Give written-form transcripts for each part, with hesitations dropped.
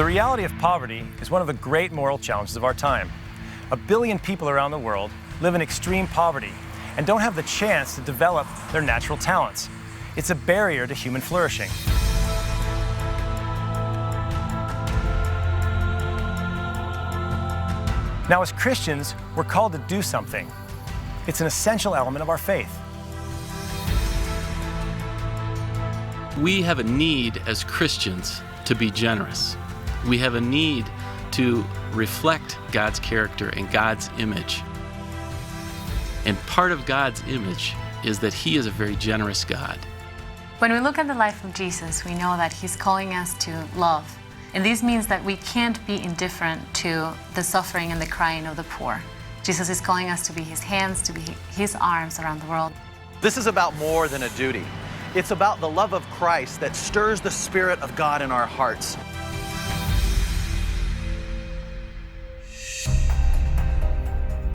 reality of poverty is one of the great moral challenges of our time. 1 billion people around the world live in extreme poverty and don't have the chance to develop their natural talents. It's a barrier to human flourishing. Now, as Christians, we're called to do something. It's an essential element of our faith. We have a need as Christians to be generous. We have a need to reflect God's character and God's image. And part of God's image is that He is a very generous God. When we look at the life of Jesus, we know that He's calling us to love. And this means that we can't be indifferent to the suffering and the crying of the poor. Jesus is calling us to be His hands, to be His arms around the world. This is about more than a duty. It's about the love of Christ that stirs the Spirit of God in our hearts.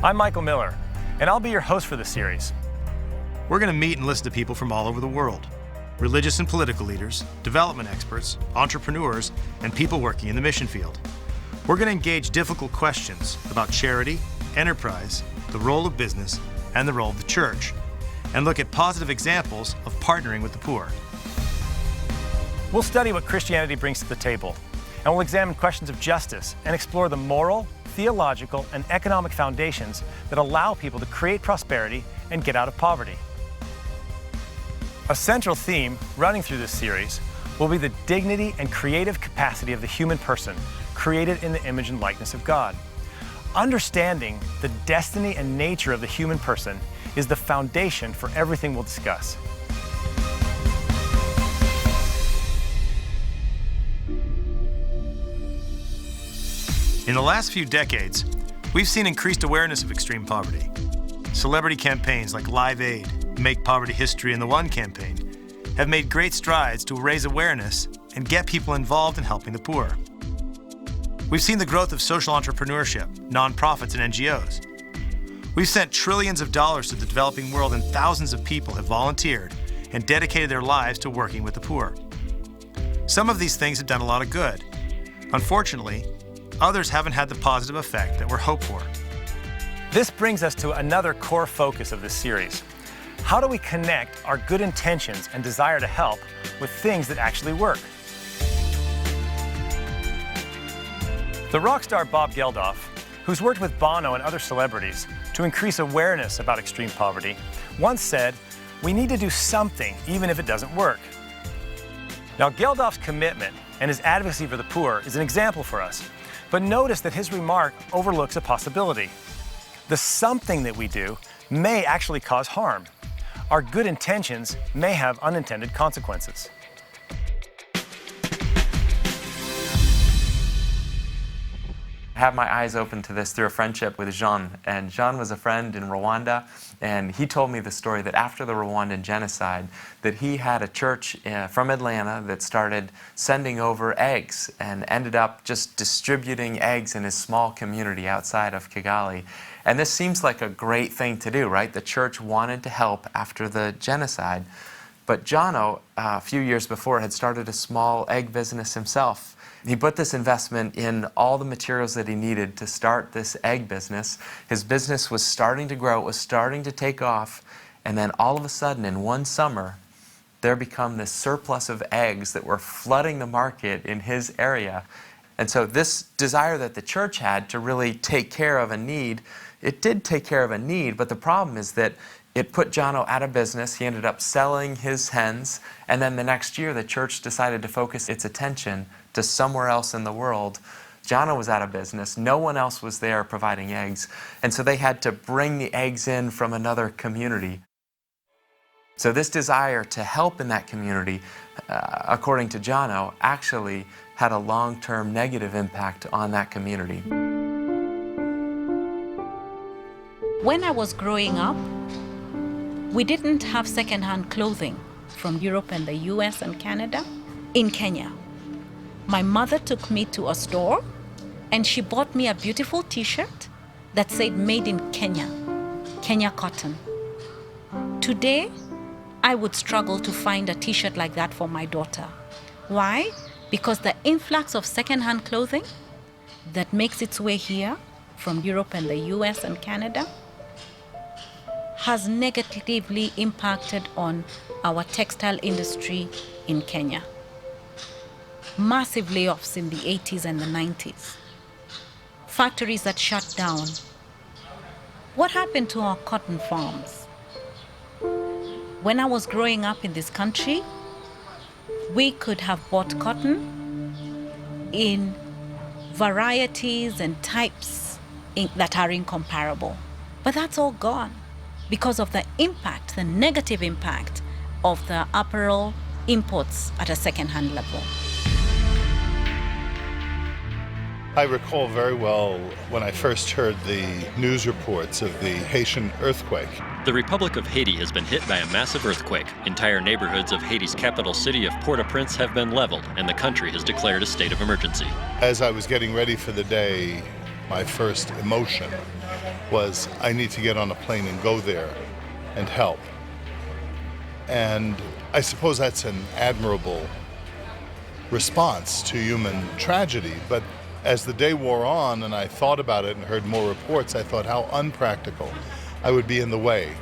I'm Michael Miller, and I'll be your host for this series. We're going to meet and listen to people from all over the world. Religious and political leaders, development experts, entrepreneurs, and people working in the mission field. We're going to engage difficult questions about charity, enterprise, the role of business, and the role of the church, and look at positive examples of partnering with the poor. We'll study what Christianity brings to the table, and we'll examine questions of justice and explore the moral, theological, and economic foundations that allow people to create prosperity and get out of poverty. A central theme running through this series will be the dignity and creative capacity of the human person, created in the image and likeness of God. Understanding the destiny and nature of the human person is the foundation for everything we'll discuss. In the last few decades, we've seen increased awareness of extreme poverty. Celebrity campaigns like Live Aid, Make Poverty History, and the One campaign have made great strides to raise awareness and get people involved in helping the poor. We've seen the growth of social entrepreneurship, nonprofits, and NGOs. We've sent trillions of dollars to the developing world, and thousands of people have volunteered and dedicated their lives to working with the poor. Some of these things have done a lot of good. Unfortunately, others haven't had the positive effect that we're hoped for. This brings us to another core focus of this series. How do we connect our good intentions and desire to help with things that actually work? The rock star Bob Geldof, who's worked with Bono and other celebrities to increase awareness about extreme poverty, once said, "We need to do something even if it doesn't work." Now, Geldof's commitment and his advocacy for the poor is an example for us, but notice that his remark overlooks a possibility. The something that we do may actually cause harm. Our good intentions may have unintended consequences. I had my eyes open to this through a friendship with Jean. And Jean was a friend in Rwanda, and he told me the story that after the Rwandan genocide, that he had a church from Atlanta that started sending over eggs and ended up just distributing eggs in his small community outside of Kigali. And this seems like a great thing to do, right? The church wanted to help after the genocide. But Jono, a few years before, had started a small egg business himself. He put this investment in all the materials that he needed to start this egg business. His business was starting to grow, it was starting to take off, and then all of a sudden, in one summer, there became this surplus of eggs that were flooding the market in his area. And so this desire that the church had to really take care of a need, it did take care of a need, but the problem is that it put Jono out of business. He ended up selling his hens, and then the next year the church decided to focus its attention to somewhere else in the world. Jono was out of business. No one else was there providing eggs, and so they had to bring the eggs in from another community. So this desire to help in that community, according to Jono, actually had a long-term negative impact on that community. When I was growing up, we didn't have second-hand clothing from Europe and the US and Canada in Kenya. My mother took me to a store and she bought me a beautiful t-shirt that said made in Kenya, Kenya cotton. Today, I would struggle to find a t-shirt like that for my daughter. Why? because the influx of second-hand clothing that makes its way here from Europe and the US and Canada has negatively impacted on our textile industry in Kenya. Massive layoffs in the 80s and the 90s. Factories that shut down. What happened to our cotton farms? When I was growing up in this country, we could have bought cotton in varieties and types that are incomparable. But that's all gone because of the impact, the negative impact of the apparel imports at a second-hand level. I recall very well when I first heard the news reports of the Haitian earthquake. The Republic of Haiti has been hit by a massive earthquake. Entire neighborhoods of Haiti's capital city of Port-au-Prince have been leveled, and the country has declared a state of emergency. As I was getting ready for the day, my first emotion was, I need to get on a plane and go there and help. And I suppose that's an admirable response to human tragedy, but as the day wore on and I thought about it and heard more reports, I thought how unpractical I would be in the way.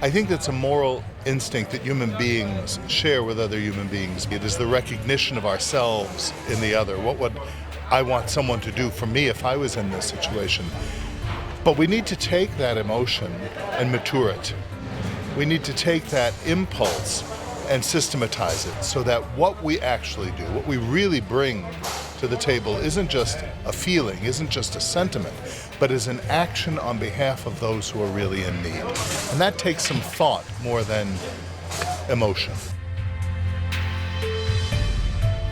I think that's a moral instinct that human beings share with other human beings. It is the recognition of ourselves in the other. What would I want someone to do for me if I was in this situation? But we need to take that emotion and mature it. We need to take that impulse and systematize it so that what we actually do, what we really bring to the table isn't just a feeling, isn't just a sentiment, but is an action on behalf of those who are really in need. And that takes some thought more than emotion.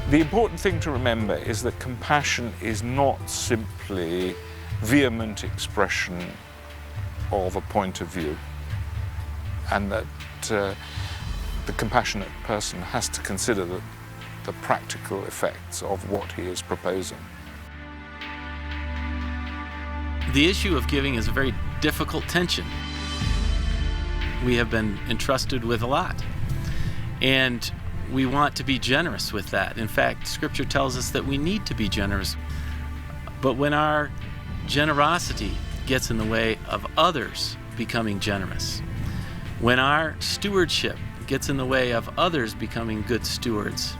The important thing to remember is that compassion is not simply vehement expression of a point of view, and that the compassionate person has to consider the practical effects of what he is proposing. The issue of giving is a very difficult tension. We have been entrusted with a lot, and we want to be generous with that. In fact, Scripture tells us that we need to be generous. But when our generosity gets in the way of others becoming generous, when our stewardship gets in the way of others becoming good stewards,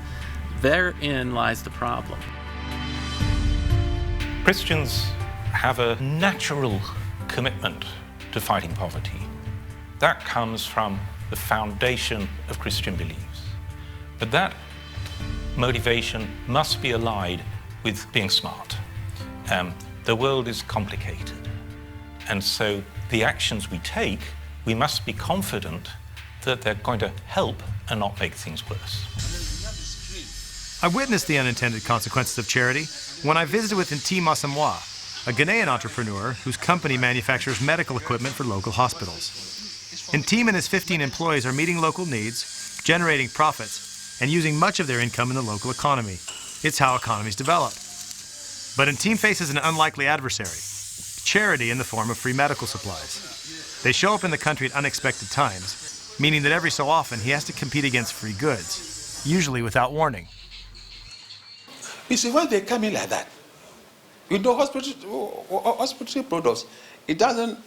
therein lies the problem. Christians have a natural commitment to fighting poverty. That comes from the foundation of Christian beliefs. But that motivation must be allied with being smart. The world is complicated, and so the actions we take, we must be confident that they're going to help and not make things worse. I witnessed the unintended consequences of charity when I visited with Nti Masamoa, a Ghanaian entrepreneur whose company manufactures medical equipment for local hospitals. Nti and his 15 employees are meeting local needs, generating profits, and using much of their income in the local economy. It's how economies develop. But Nti faces an unlikely adversary, charity in the form of free medical supplies. They show up in the country at unexpected times, meaning that every so often he has to compete against free goods, usually without warning. You see, when they come in like that, you know, hospital products, it doesn't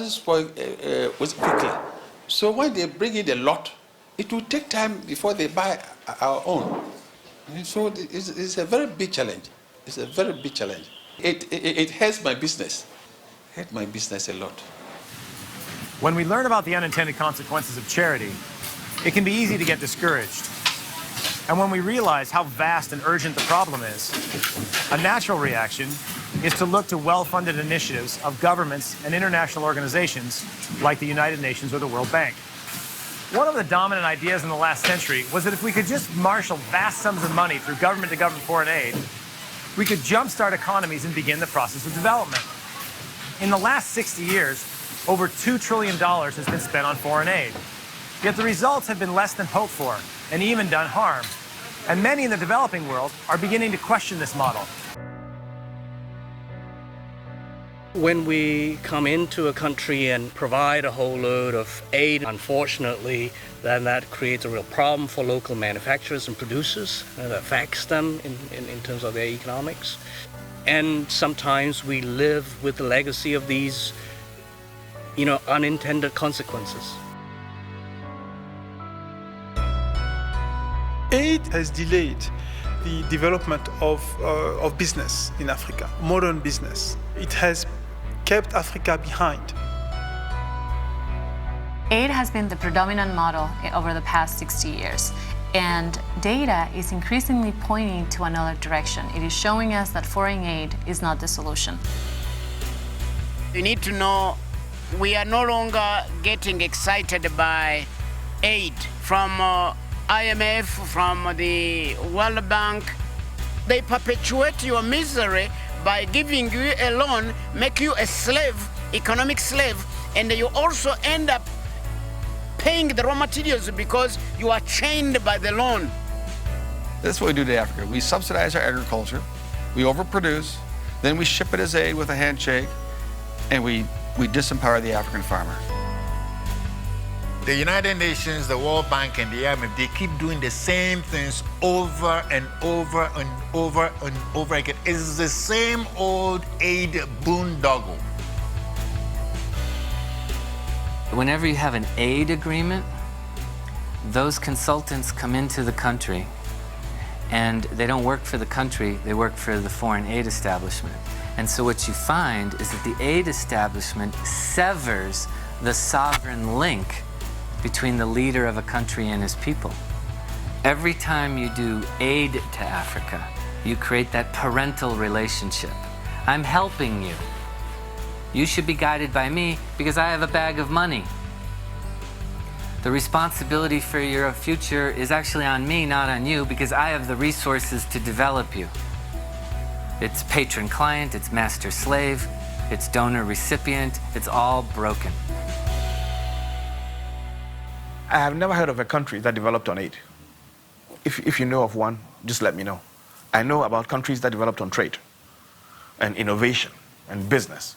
spoil quickly. So when they bring in a lot, it will take time before they buy our own. And so it's a very big challenge. It's a very big challenge. It hurts my business. It hurts my business a lot. When we learn about the unintended consequences of charity, it can be easy to get discouraged. And when we realize how vast and urgent the problem is, a natural reaction is to look to well-funded initiatives of governments and international organizations like the United Nations or the World Bank. One of the dominant ideas in the last century was that if we could just marshal vast sums of money through government-to-government foreign aid, we could jumpstart economies and begin the process of development. In the last 60 years, over $2 trillion has been spent on foreign aid. Yet the results have been less than hoped for and even done harm. And many in the developing world are beginning to question this model. When we come into a country and provide a whole load of aid, unfortunately, then that creates a real problem for local manufacturers and producers. That affects them in terms of their economics. And sometimes we live with the legacy of these, unintended consequences. Aid has delayed the development of business in Africa, modern business. It has kept Africa behind. Aid has been the predominant model over the past 60 years, and data is increasingly pointing to another direction. It is showing us that foreign aid is not the solution. You need to know we are no longer getting excited by aid from IMF, from the World Bank. They perpetuate your misery by giving you a loan, make you a slave, economic slave, and you also end up paying the raw materials because you are chained by the loan. That's what we do to Africa. We subsidize our agriculture, we overproduce, then we ship it as aid with a handshake, and we disempower the African farmer. The United Nations, the World Bank, and the IMF, they keep doing the same things over and over and over and over again. It's the same old aid boondoggle. Whenever you have an aid agreement, those consultants come into the country and they don't work for the country, they work for the foreign aid establishment. And so what you find is that the aid establishment severs the sovereign link between the leader of a country and his people. Every time you do aid to Africa, you create that parental relationship. I'm helping you. You should be guided by me because I have a bag of money. The responsibility for your future is actually on me, not on you, because I have the resources to develop you. It's patron-client, it's master-slave, it's donor-recipient, it's all broken. I have never heard of a country that developed on aid. If you know of one, just let me know. I know about countries that developed on trade and innovation and business.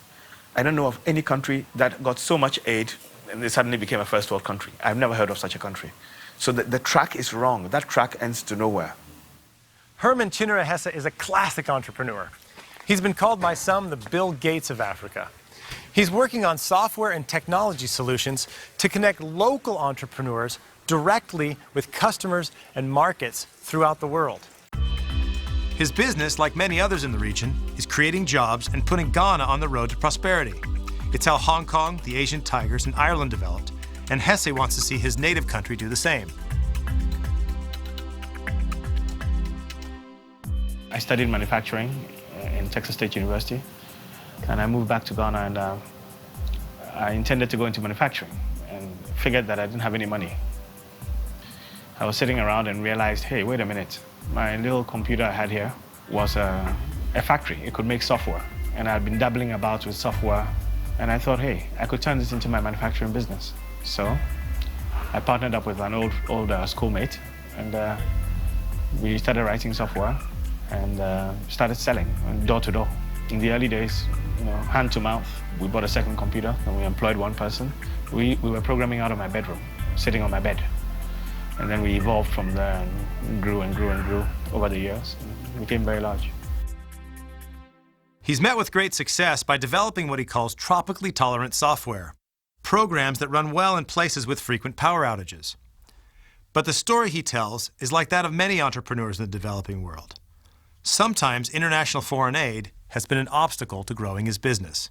I don't know of any country that got so much aid and they suddenly became a first world country. I've never heard of such a country. So the track is wrong. That track ends to nowhere. Herman Chinera Hesse is a classic entrepreneur. He's been called by some the Bill Gates of Africa. He's working on software and technology solutions to connect local entrepreneurs directly with customers and markets throughout the world. His business, like many others in the region, is creating jobs and putting Ghana on the road to prosperity. It's how Hong Kong, the Asian Tigers, and Ireland developed, and Hesse wants to see his native country do the same. I studied manufacturing in Texas State University, and I moved back to Ghana, and I intended to go into manufacturing and figured that I didn't have any money. I was sitting around and realized, hey, wait a minute. My little computer I had here was a factory. It could make software, and I'd been dabbling about with software, and I thought, hey, I could turn this into my manufacturing business. So I partnered up with an old schoolmate, and we started writing software and started selling door to door. In the early days, hand to mouth. We bought a second computer and we employed one person. We were programming out of my bedroom, sitting on my bed. And then we evolved from there and grew and grew and grew over the years and became very large. He's met with great success by developing what he calls tropically tolerant software, programs that run well in places with frequent power outages. But the story he tells is like that of many entrepreneurs in the developing world. Sometimes international foreign aid has been an obstacle to growing his business.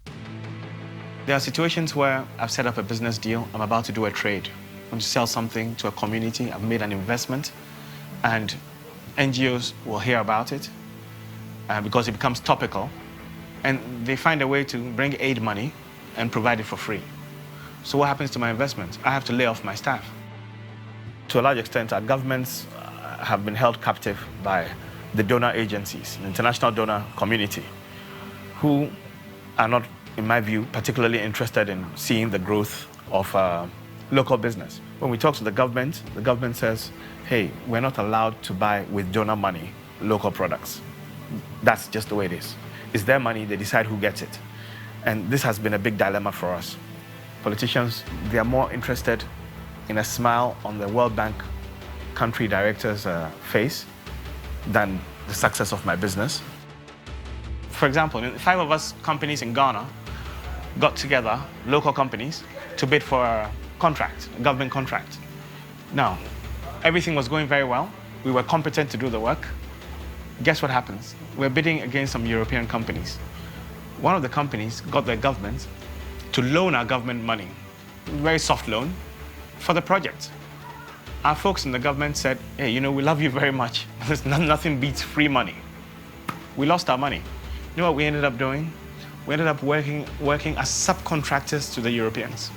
There are situations where I've set up a business deal, I'm about to do a trade. I'm going to sell something to a community, I've made an investment, and NGOs will hear about it because it becomes topical, and they find a way to bring aid money and provide it for free. So what happens to my investment? I have to lay off my staff. To a large extent, our governments have been held captive by the donor agencies, the international donor community, who are not, in my view, particularly interested in seeing the growth of local business. When we talk to the government says, hey, we're not allowed to buy with donor money local products. That's just the way it is. It's their money, they decide who gets it. And this has been a big dilemma for us. Politicians, they are more interested in a smile on the World Bank country director's face than the success of my business. For example, 5 of us companies in Ghana got together, local companies, to bid for a contract, a government contract. Now, everything was going very well. We were competent to do the work. Guess what happens? We're bidding against some European companies. One of the companies got their government to loan our government money, very soft loan, for the project. Our folks in the government said, hey, you know, we love you very much. Nothing beats free money. We lost our money. You know what we ended up doing? We ended up working as subcontractors to the Europeans.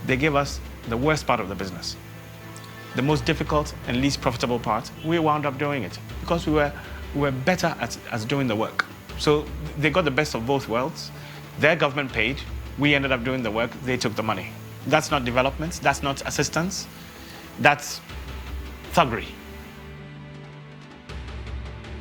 They gave us the worst part of the business. The most difficult and least profitable part, we wound up doing it because we were better at doing the work. So they got the best of both worlds. Their government paid, we ended up doing the work, they took the money. That's not development, that's not assistance, that's thuggery.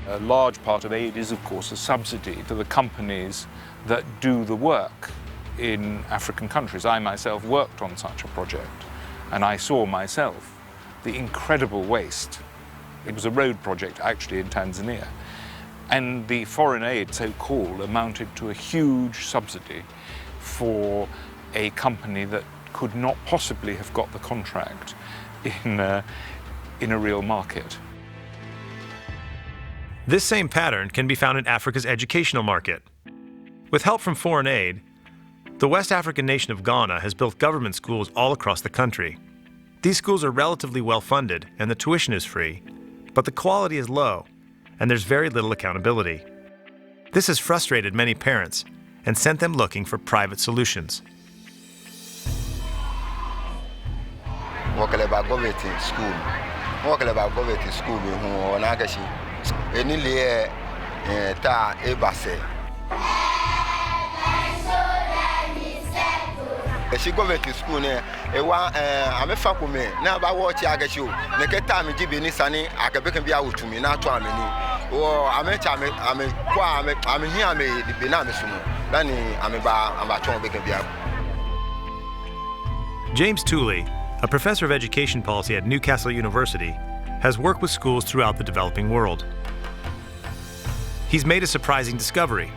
A large part of aid is, of course, a subsidy to the companies that do the work in African countries. I myself worked on such a project, and I saw myself the incredible waste. It was a road project, actually, in Tanzania. And the foreign aid, so-called, amounted to a huge subsidy for a company that could not possibly have got the contract in a real market. This same pattern can be found in Africa's educational market. With help from foreign aid, the West African nation of Ghana has built government schools all across the country. These schools are relatively well funded and the tuition is free, but the quality is low and there's very little accountability. This has frustrated many parents and sent them looking for private solutions. She go to school ne I'm a fakume na ba watch agasho ne keta me gibe ni sane akabeka bia wotumi na to ameni o amecha I'm here me be na me sumo dani ameba ambacho beka bia. James Tooley, a professor of education policy at Newcastle University, has worked with schools throughout the developing world. He's made a surprising discovery.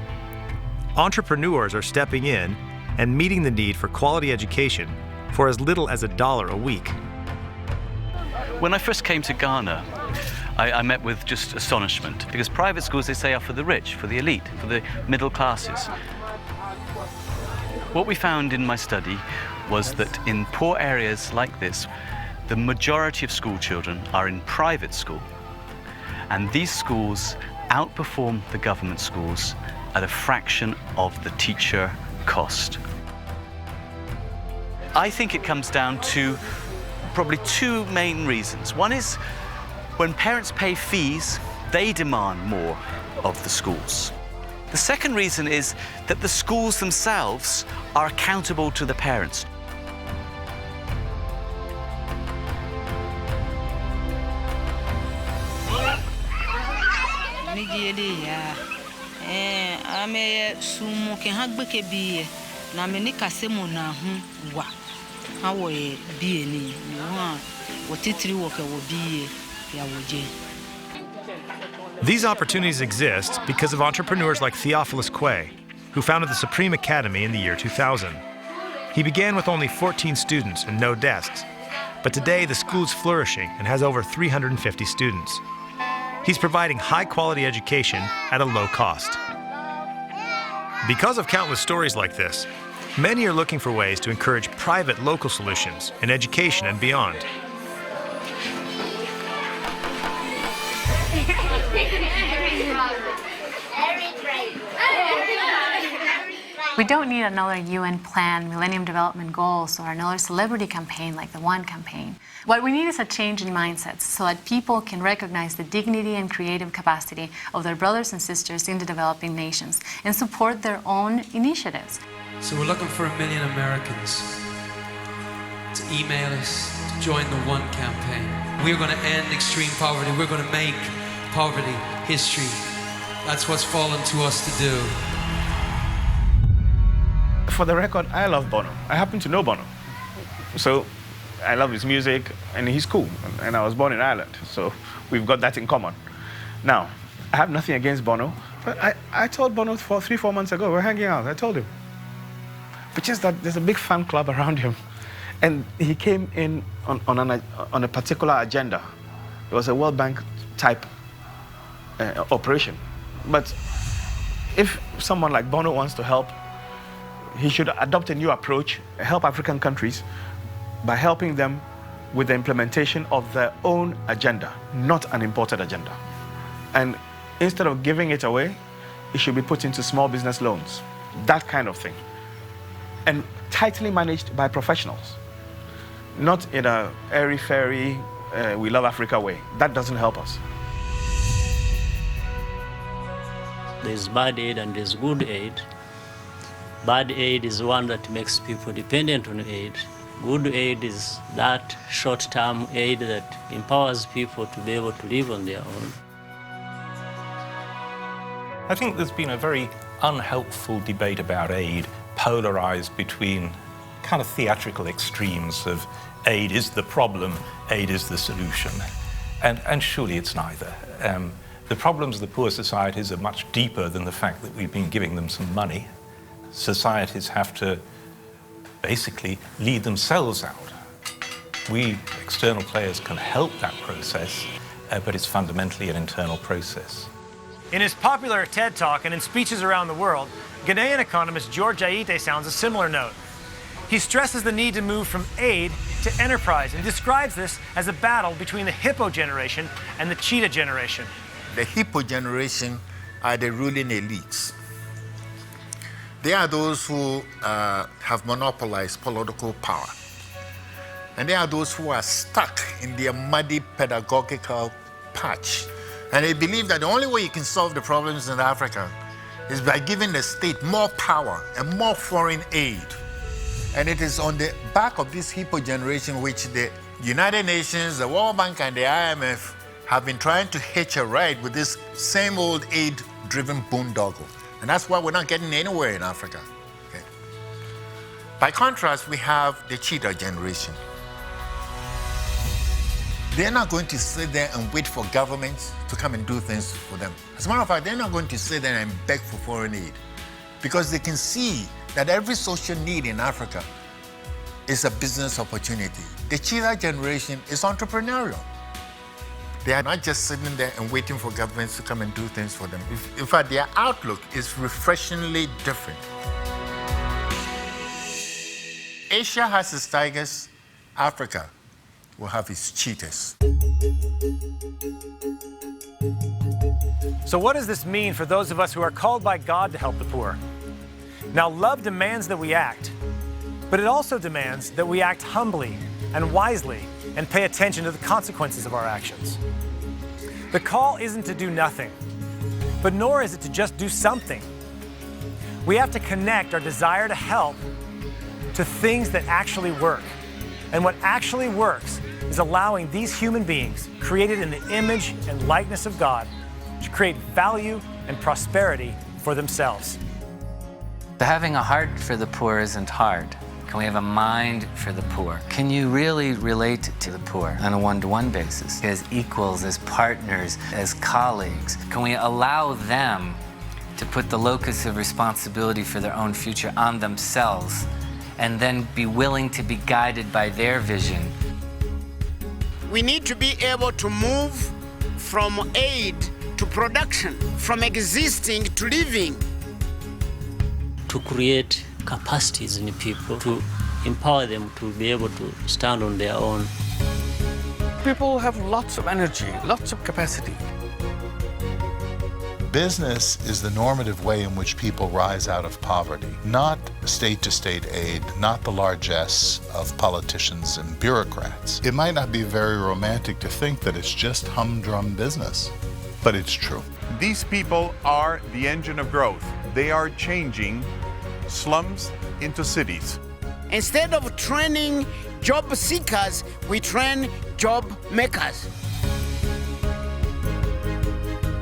Entrepreneurs are stepping in and meeting the need for quality education for as little as $1 a week. When I first came to Ghana, I met with just astonishment because private schools, they say, are for the rich, for the elite, for the middle classes. What we found in my study was that in poor areas like this, the majority of school children are in private school, and these schools outperform the government schools at a fraction of the teacher cost. I think it comes down to probably 2 main reasons. One is when parents pay fees, they demand more of the schools. The second reason is that the schools themselves are accountable to the parents. These opportunities exist because of entrepreneurs like Theophilus Quay, who founded the Supreme Academy in the year 2000. He began with only 14 students and no desks, but today the school is flourishing and has over 350 students. He's providing high-quality education at a low cost. Because of countless stories like this, many are looking for ways to encourage private local solutions in education and beyond. We don't need another UN plan, Millennium Development Goals, or another celebrity campaign like the One campaign. What we need is a change in mindsets so that people can recognize the dignity and creative capacity of their brothers and sisters in the developing nations and support their own initiatives. So we're looking for 1 million Americans to email us, to join the One campaign. We're going to end extreme poverty. We're going to make poverty history. That's what's fallen to us to do. For the record, I love Bono. I happen to know Bono. So I love his music, and he's cool. And I was born in Ireland, so we've got that in common. Now, I have nothing against Bono, but I told Bono 3-4 months ago, we're hanging out, I told him. But just that there's a big fan club around him. And he came in on a particular agenda. It was a World Bank type operation. But if someone like Bono wants to help, he should adopt a new approach, help African countries by helping them with the implementation of their own agenda, not an imported agenda. And instead of giving it away, it should be put into small business loans, that kind of thing. And tightly managed by professionals, not in a airy-fairy, we love Africa way. That doesn't help us. There's bad aid and there's good aid. Bad aid is one that makes people dependent on aid. Good aid is that short-term aid that empowers people to be able to live on their own. I think there's been a very unhelpful debate about aid, polarized between kind of theatrical extremes of aid is the problem, aid is the solution. And surely it's neither. The problems of the poor societies are much deeper than the fact that we've been giving them some money. Societies have to basically lead themselves out. We external players can help that process, but it's fundamentally an internal process. In his popular TED Talk and in speeches around the world, Ghanaian economist George Aite sounds a similar note. He stresses the need to move from aid to enterprise and describes this as a battle between the Hippo generation and the Cheetah generation. The Hippo generation are the ruling elites. They are those who have monopolized political power. And they are those who are stuck in their muddy pedagogical patch. And they believe that the only way you can solve the problems in Africa is by giving the state more power and more foreign aid. And it is on the back of this Hippo generation which the United Nations, the World Bank, and the IMF have been trying to hitch a ride with this same old aid-driven boondoggle. And that's why we're not getting anywhere in Africa. Okay? By contrast, we have the Cheetah generation. They're not going to sit there and wait for governments to come and do things for them. As a matter of fact, they're not going to sit there and beg for foreign aid because they can see that every social need in Africa is a business opportunity. The Cheetah generation is entrepreneurial. They are not just sitting there and waiting for governments to come and do things for them. In fact, their outlook is refreshingly different. Asia has its tigers, Africa will have its cheetahs. So what does this mean for those of us who are called by God to help the poor? Now, love demands that we act, but it also demands that we act humbly and wisely and pay attention to the consequences of our actions. The call isn't to do nothing, but nor is it to just do something. We have to connect our desire to help to things that actually work. And what actually works is allowing these human beings, created in the image and likeness of God, to create value and prosperity for themselves. Having a heart for the poor isn't hard. Can we have a mind for the poor? Can you really relate to the poor on a one-to-one basis, as equals, as partners, as colleagues? Can we allow them to put the locus of responsibility for their own future on themselves and then be willing to be guided by their vision? We need to be able to move from aid to production, from existing to living. To create capacities in people, to empower them to be able to stand on their own. People have lots of energy, lots of capacity. Business is the normative way in which people rise out of poverty, not state-to-state aid, not the largesse of politicians and bureaucrats. It might not be very romantic to think that it's just humdrum business, but it's true. These people are the engine of growth. They are changing slums into cities. Instead of training job seekers, we train job makers.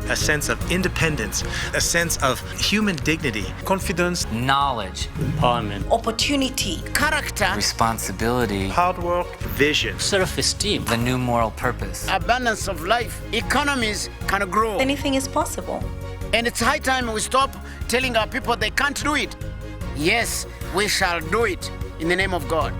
a sense of independence, a sense of human dignity, confidence, knowledge, empowerment, opportunity, character, responsibility, hard work, vision, self-esteem, the new moral purpose, abundance of life. Economies can grow. Anything is possible. And it's high time we stop telling our people they can't do it. Yes, we shall do it in the name of God.